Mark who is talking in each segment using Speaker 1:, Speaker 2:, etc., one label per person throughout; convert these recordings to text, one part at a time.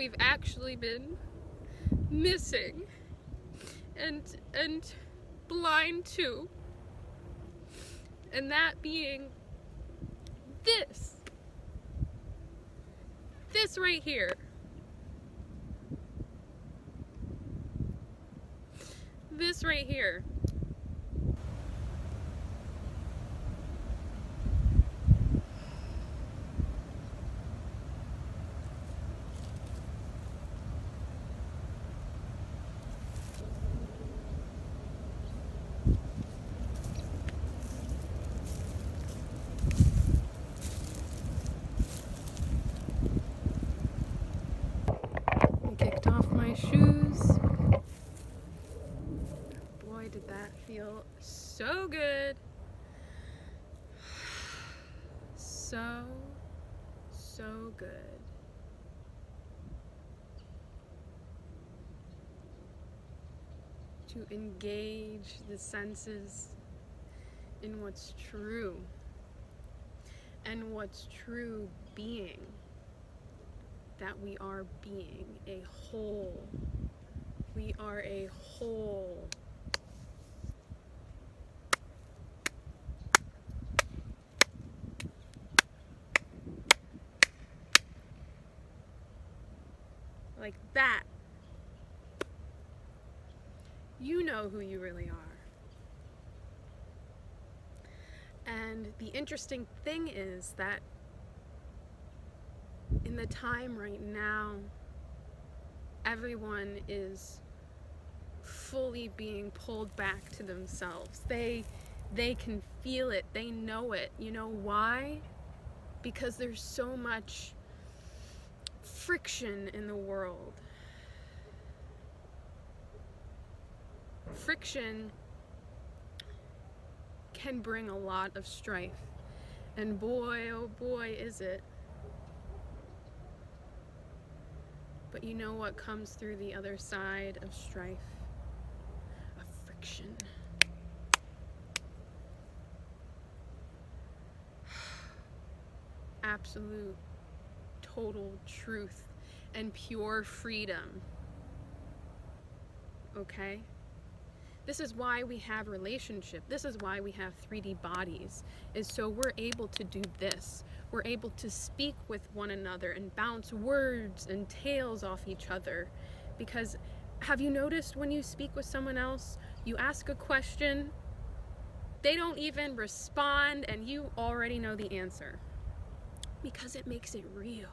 Speaker 1: we've actually been missing and blind to, and that being this right here. This right here. Kicked off my shoes. Boy, did that feel so good. So good. To engage the senses in what's true, and what's true being. That we are being a whole. We are a whole. Like that. You know who you really are. And the interesting thing is that in the time right now, everyone is fully being pulled back to themselves. They can feel it. They know it. You know why? Because there's so much friction in the world. Friction can bring a lot of strife. And boy, oh boy, is it. But you know what comes through the other side of strife? Of friction. Absolute, total truth and pure freedom. Okay? This is why we have relationship. This is why we have 3D bodies, is so we're able to do this. We're able to speak with one another and bounce words and tales off each other. Because have you noticed when you speak with someone else, you ask a question, they don't even respond, and you already know the answer. Because it makes it real.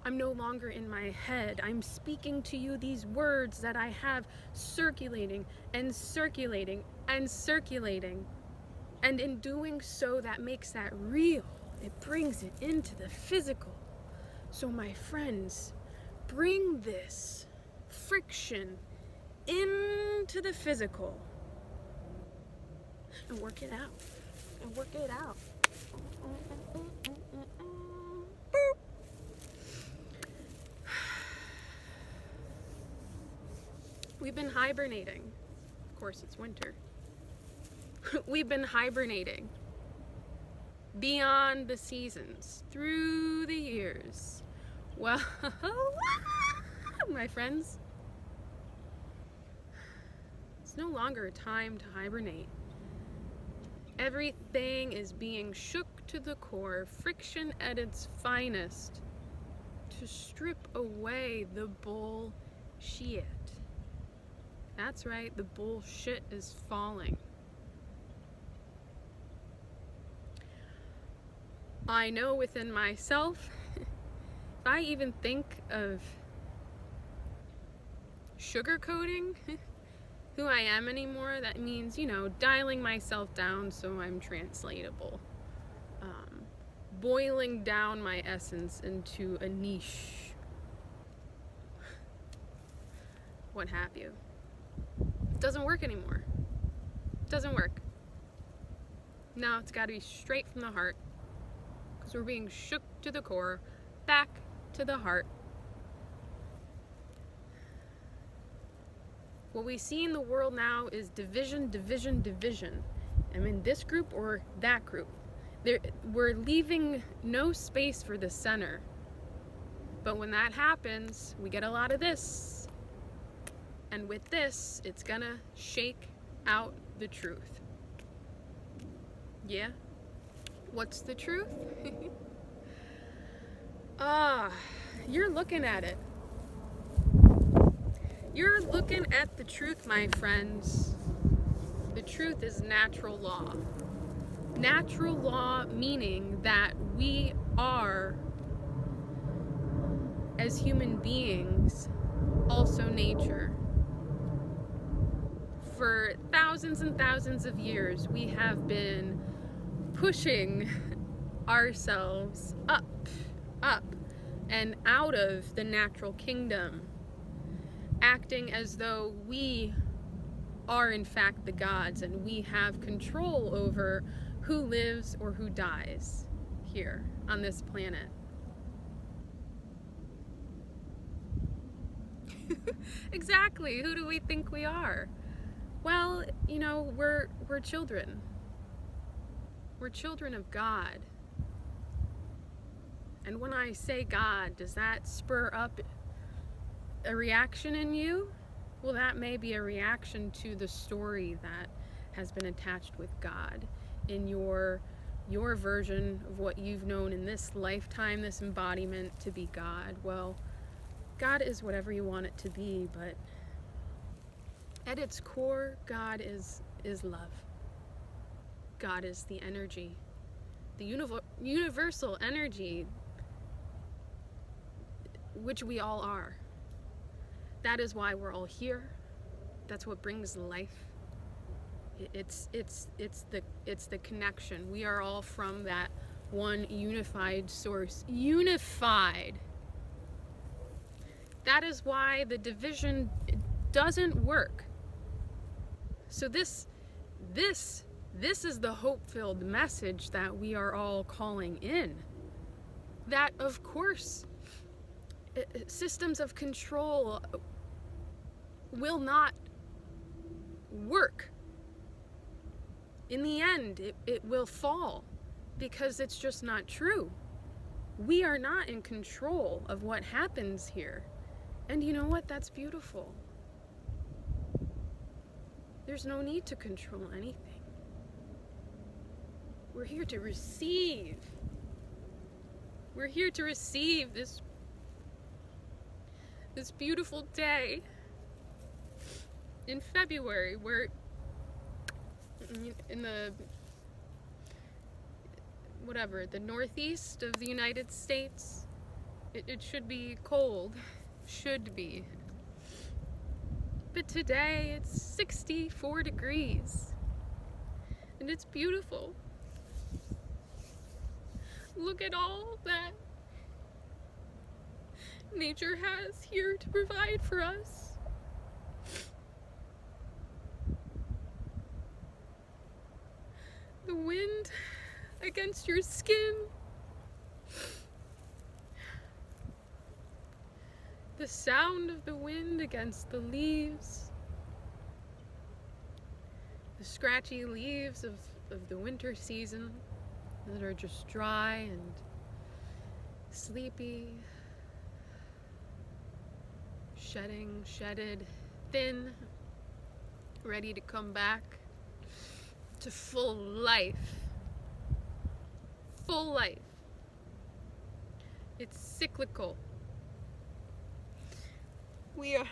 Speaker 1: I'm no longer in my head. I'm speaking to you these words that I have circulating and circulating and circulating. And in doing so, that makes that real. It brings it into the physical. So my friends, bring this friction into the physical. And work it out. And work it out. Boop. We've been hibernating. Of course, it's winter. We've been hibernating beyond the seasons, through the years. Well, my friends, it's no longer time to hibernate. Everything is being shook to the core, friction at its finest, to strip away the bullshit. That's right, the bullshit is falling. I know within myself, if I even think of sugarcoating who I am anymore, that means, dialing myself down so I'm translatable. Boiling down my essence into a niche. What have you. It doesn't work anymore. It doesn't work. No, it's got to be straight from the heart. Because we're being shook to the core, back to the heart. What we see in the world now is division, division, division. I'm in this group or that group. We're leaving no space for the center. But when that happens, we get a lot of this. And with this, it's gonna shake out the truth. Yeah? What's the truth? You're looking at it. You're looking at the truth, my friends. The truth is natural law. Natural law meaning that we are, as human beings, also nature. For thousands and thousands of years, we have been pushing ourselves up, and out of the natural kingdom, acting as though we are in fact the gods and we have control over who lives or who dies here on this planet. Exactly. Who do we think we are? Well, you know, we're children. We're children of God. And when I say God, does that spur up a reaction in you? Well, that may be a reaction to the story that has been attached with God in your version of what you've known in this lifetime, this embodiment to be God. Well, God is whatever you want it to be, but at its core, God is love. God is the energy, the universal energy, which we all are. That is why we're all here. That's what brings life. It's the connection. We are all from that one unified source. Unified. That is why the division doesn't work. So this is the hope-filled message that we are all calling in. That, of course, systems of control will not work. In the end, it will fall because it's just not true. We are not in control of what happens here. And you know what? That's beautiful. There's no need to control anything. We're here to receive. We're here to receive this beautiful day in February, where in the northeast of the United States, it should be cold. Should be. But today it's 64 degrees. And it's beautiful. Look at all that nature has here to provide for us. The wind against your skin. The sound of the wind against the leaves. The scratchy leaves of the winter season that are just dry and sleepy. Shedded, thin, ready to come back to full life. Full life. It's cyclical. We're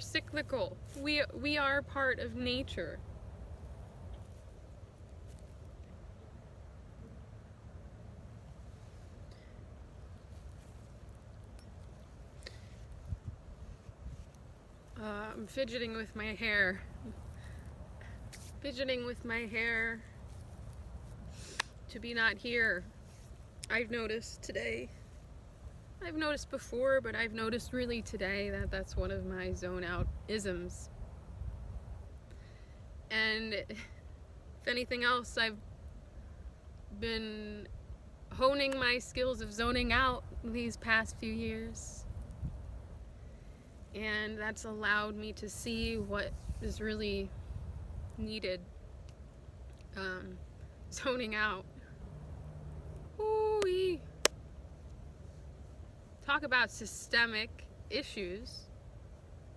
Speaker 1: cyclical. We are part of nature. I'm fidgeting with my hair. To be not here. I've noticed today. I've noticed before, but I've noticed really today that that's one of my zone out isms. And if anything else, I've been honing my skills of zoning out these past few years. And that's allowed me to see what is really needed. Zoning out. Ooh-wee. Talk about systemic issues.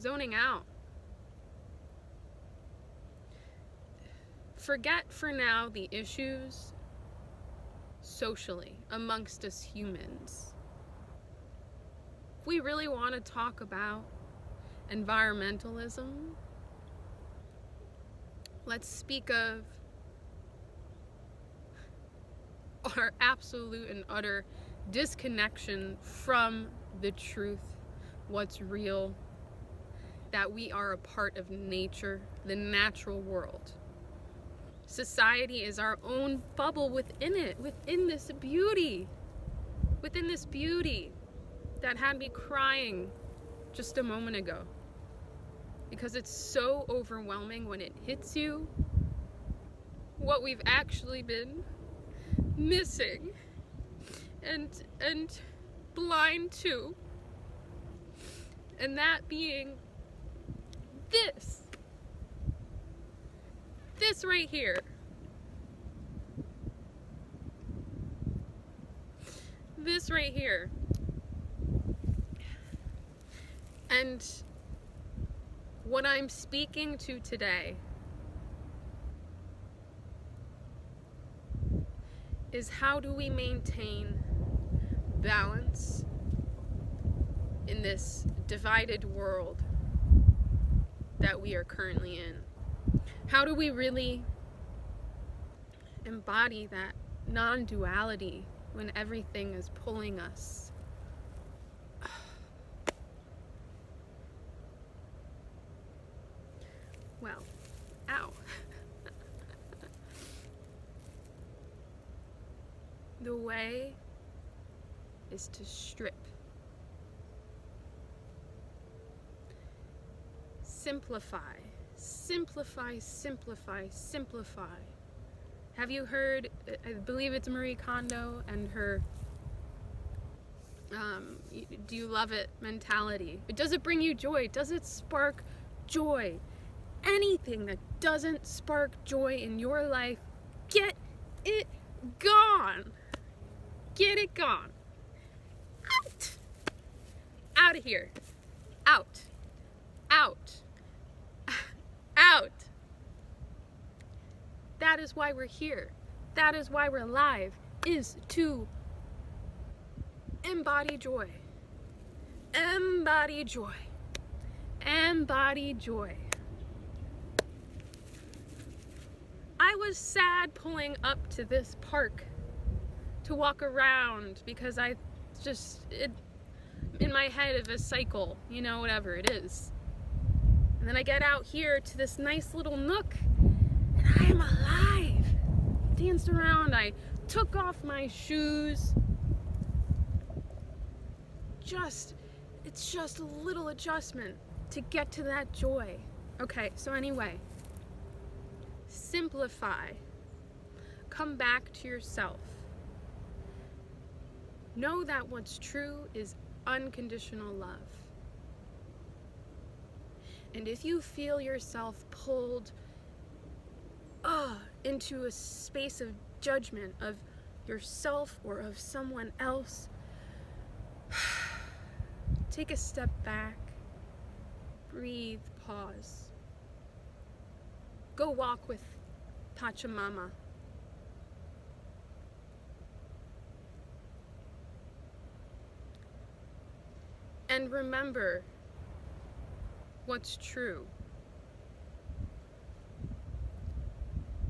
Speaker 1: Zoning out. Forget for now the issues socially amongst us humans. If we really want to talk about environmentalism, let's speak of our absolute and utter disconnection from the truth, what's real, that we are a part of nature, the natural world. Society is our own bubble within it, within this beauty that had me crying just a moment ago. Because it's so overwhelming when it hits you, what we've actually been missing and blind to, and that being this right here. This right here. And what I'm speaking to today is, how do we maintain balance in this divided world that we are currently in? How do we really embody that non-duality when everything is pulling us? Well, ow. The way is to strip. Simplify. Simplify, simplify, simplify. Have you heard, I believe it's Marie Kondo and her do you love it mentality? Does it bring you joy? Does it spark joy? Anything that doesn't spark joy in your life, get it gone. Get it gone. Out. Out of here. Out. Out. Out. That is why we're here. That is why we're alive, is to embody joy. Embody joy. Embody joy. I was sad pulling up to this park to walk around because I just, in my head of a cycle, you know, whatever it is. And then I get out here to this nice little nook, and I am alive. Danced around, I took off my shoes. It's just a little adjustment to get to that joy. Okay, so anyway, simplify. Come back to yourself. Know that what's true is unconditional love. And if you feel yourself pulled into a space of judgment of yourself or of someone else, take a step back, breathe, pause. Go walk with Pachamama. And remember what's true.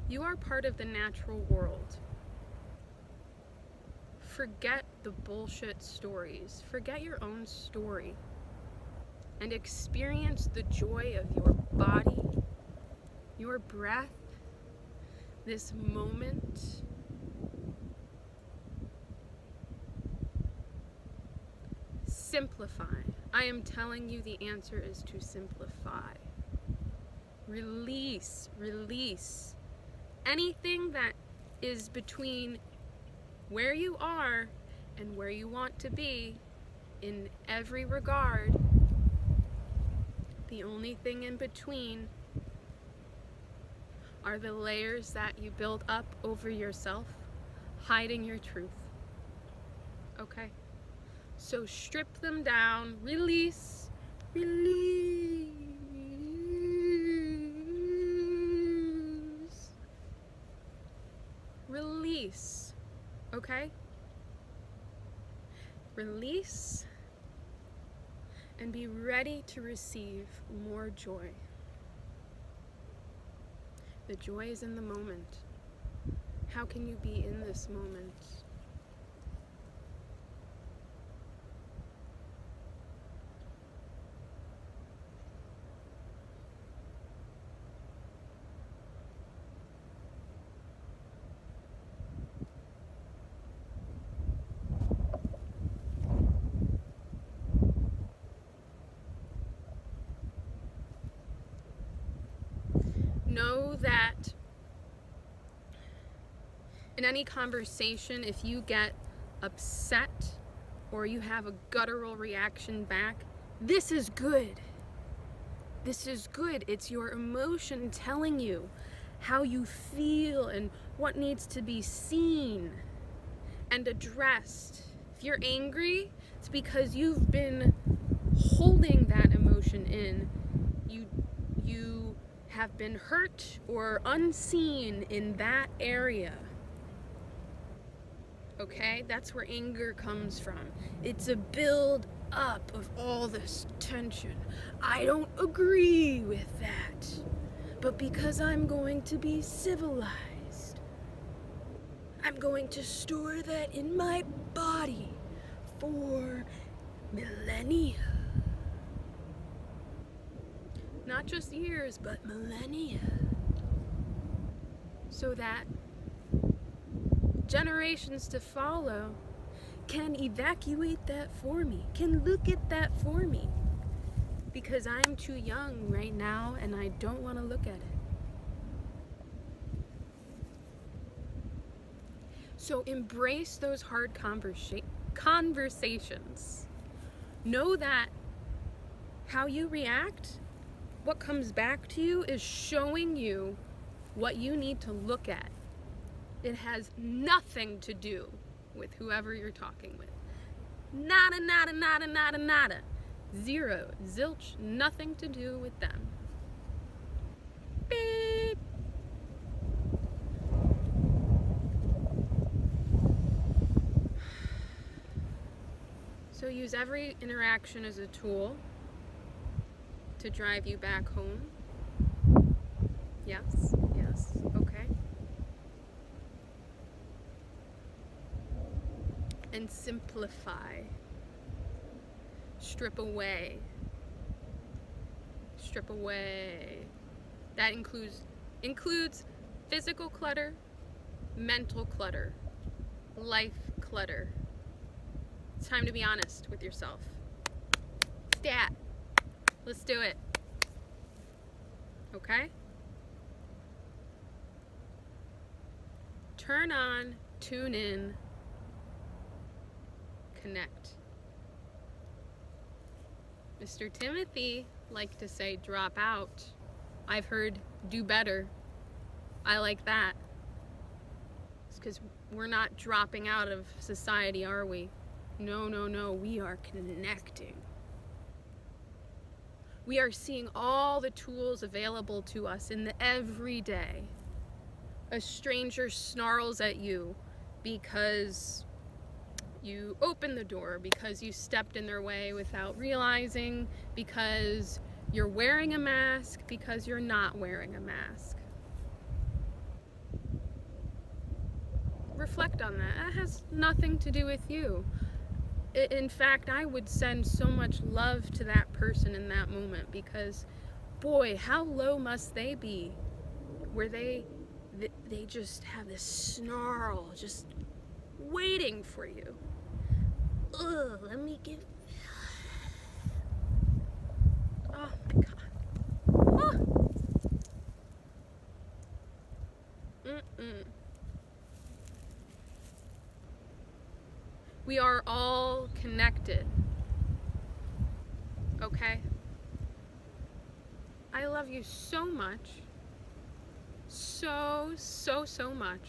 Speaker 1: You are part of the natural world. Forget the bullshit stories. Forget your own story. And experience the joy of your body, your breath, this moment. Simplify. I am telling you the answer is to simplify. Release, release. Anything that is between where you are and where you want to be in every regard. The only thing in between are the layers that you build up over yourself, hiding your truth. Okay? So strip them down, release, release, release, okay? Release and be ready to receive more joy. The joy is in the moment. How can you be in this moment? Know that in any conversation, if you get upset or you have a guttural reaction back, this is good. This is good. It's your emotion telling you how you feel and what needs to be seen and addressed. If you're angry, it's because you've been holding that emotion in. You have been hurt or unseen in that area. Okay? That's where anger comes from. It's a build up of all this tension. I don't agree with that. But because I'm going to be civilized, I'm going to store that in my body for millennia. Not just years, but millennia. So that generations to follow can evacuate that for me, can look at that for me. Because I'm too young right now and I don't want to look at it. So embrace those hard conversations. Know that how you react, what comes back to you, is showing you what you need to look at. It has nothing to do with whoever you're talking with. Nada, nada, nada, nada, nada. Zero, zilch, nothing to do with them. Beep. So use every interaction as a tool to drive you back home. Yes, yes, okay. And simplify. Strip away. Strip away. That includes physical clutter, mental clutter, life clutter. It's time to be honest with yourself. Stat. Let's do it. Okay? Turn on, tune in, connect. Mr. Timothy liked to say drop out. I've heard do better. I like that. It's because we're not dropping out of society, are we? No, no, no. We are connecting. We are seeing all the tools available to us in the everyday. A stranger snarls at you because you opened the door, because you stepped in their way without realizing, because you're wearing a mask, because you're not wearing a mask. Reflect on that. That has nothing to do with you. In fact, I would send so much love to that person in that moment, because, boy, how low must they be, where they just have this snarl just waiting for you. Ugh, let me give... Oh, my God. Oh. We are all connected. Okay? I love you so much. So, so, so much.